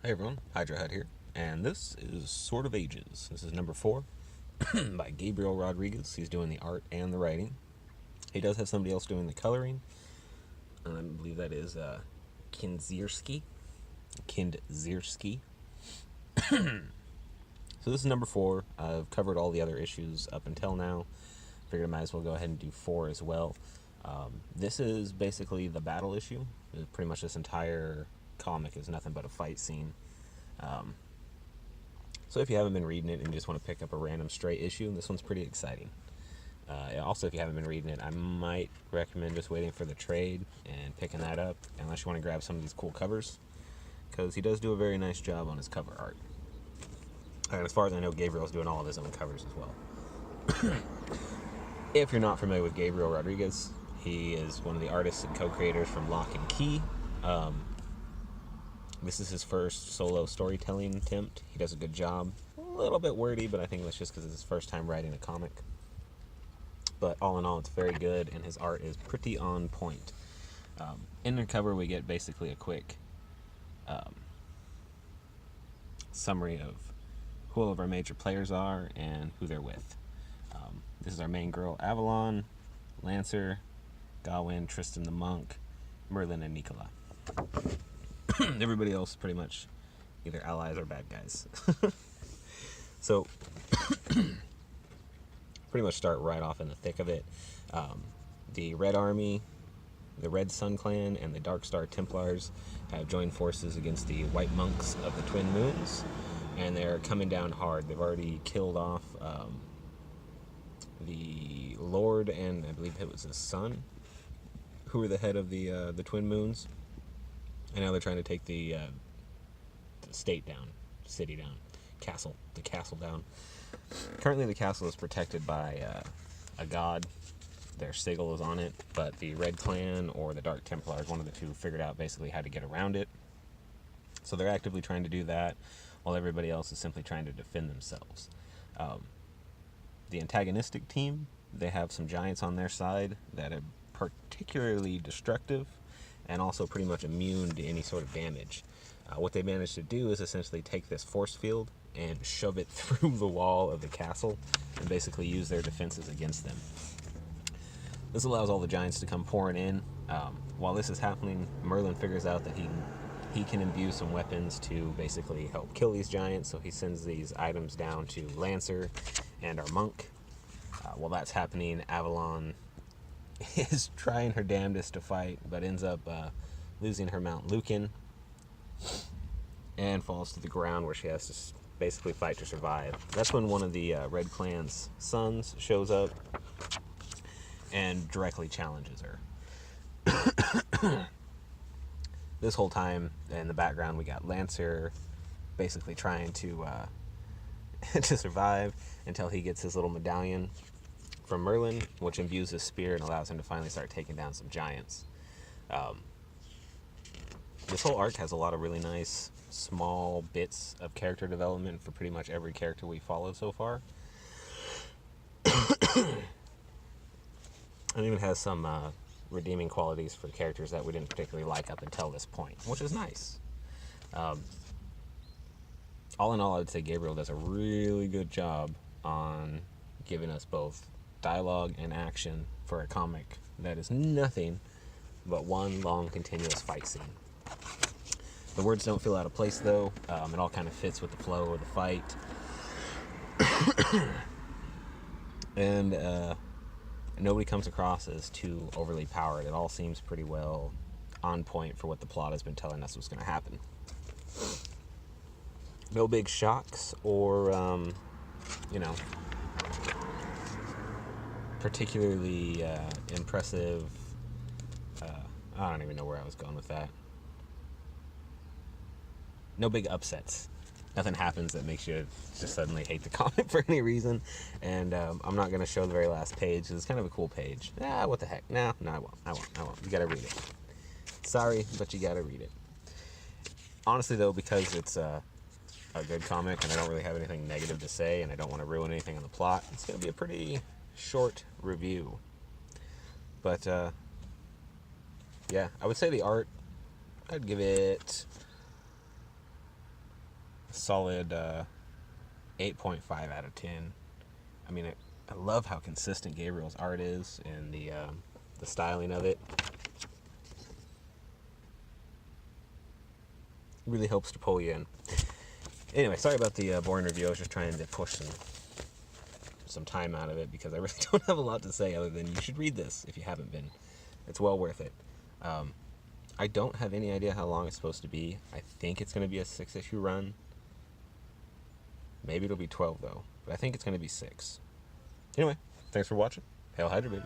Hey everyone, Hydra Hut here, and this is Sword of Ages. This is number 4 by Gabriel Rodriguez. He's doing the art and the writing. He does have somebody else doing the coloring. I believe that is Kindzierski. Kindzierski. So this is number 4. I've covered all the other issues up until now. Figured I might as well go ahead and do 4 as well. This is basically the battle issue. Pretty much this entire comic is nothing but a fight scene. So if you haven't been reading it and you just want to pick up a random stray issue, this one's pretty exciting. Also, if you haven't been reading it, I might recommend just waiting for the trade and picking that up, unless you want to grab some of these cool covers, because he does do a very nice job on his cover art. And as far as I know, Gabriel's doing all of his own covers as well. If you're not familiar with Gabriel Rodriguez, he is one of the artists and co-creators from Lock and Key. This is his first solo storytelling attempt. He does a good job. A little bit wordy, but I think that's just because it's his first time writing a comic. But all in all, it's very good, and his art is pretty on point. In the cover, we get basically a quick summary of who all of our major players are and who they're with. This is our main girl, Avalon, Lancer, Gawain, Tristan the Monk, Merlin, and Nicola. Everybody else pretty much either allies or bad guys. So pretty much start right off in the thick of it. The Red Army, the Red Sun Clan, and the Dark Star Templars have joined forces against the White Monks of the Twin Moons, and they're coming down hard. They've already killed off the Lord and I believe it was his son, who were the head of the Twin Moons. And now they're trying to take the state down, city down, the castle down. Currently the castle is protected by a god. Their sigil is on it, but the Red Clan or the Dark Templars, one of the two, figured out basically how to get around it. So they're actively trying to do that, while everybody else is simply trying to defend themselves. The antagonistic team, they have some giants on their side that are particularly destructive and also pretty much immune to any sort of damage. What they managed to do is essentially take this force field and shove it through the wall of the castle and basically use their defenses against them. This allows all the giants to come pouring in. While this is happening, Merlin figures out that he can imbue some weapons to basically help kill these giants, so he sends these items down to Lancer and our monk. While that's happening, Avalon is trying her damnedest to fight, but ends up losing her mount Lucan and falls to the ground, where she has to basically fight to survive. That's when one of the Red Clan's sons shows up and directly challenges her. This whole time in the background, we got Lancer basically trying to to survive until he gets his little medallion from Merlin, which imbues his spear and allows him to finally start taking down some giants. This whole arc has a lot of really nice small bits of character development for pretty much every character we followed so far. It even has some redeeming qualities for characters that we didn't particularly like up until this point, which is nice. All in all, I would say Gabriel does a really good job on giving us both dialogue and action for a comic that is nothing but one long continuous fight scene. The words don't feel out of place, though. It all kind of fits with the flow of the fight. And nobody comes across as too overly powered. It all seems pretty well on point for what the plot has been telling us was going to happen. No big shocks or, particularly impressive. I don't even know where I was going with that. No big upsets. Nothing happens that makes you just suddenly hate the comic for any reason. And I'm not going to show the very last page. It's kind of a cool page. What the heck? No, I won't. You got to read it. Sorry, but you got to read it. Honestly, though, because it's a good comic and I don't really have anything negative to say and I don't want to ruin anything on the plot, it's going to be a pretty short review. But, yeah, I would say the art, I'd give it solid 8.5 out of 10. I mean, I love how consistent Gabriel's art is and the styling of it. Really helps to pull you in. Anyway, sorry about the boring review. I was just trying to push some time out of it because I really don't have a lot to say other than you should read this if you haven't been. It's well worth it. I don't have any idea how long it's supposed to be. I think it's going to be a 6-issue run. Maybe it'll be 12 though, but I think it's going to be 6. Anyway, thanks for watching. Hail Hydra, baby.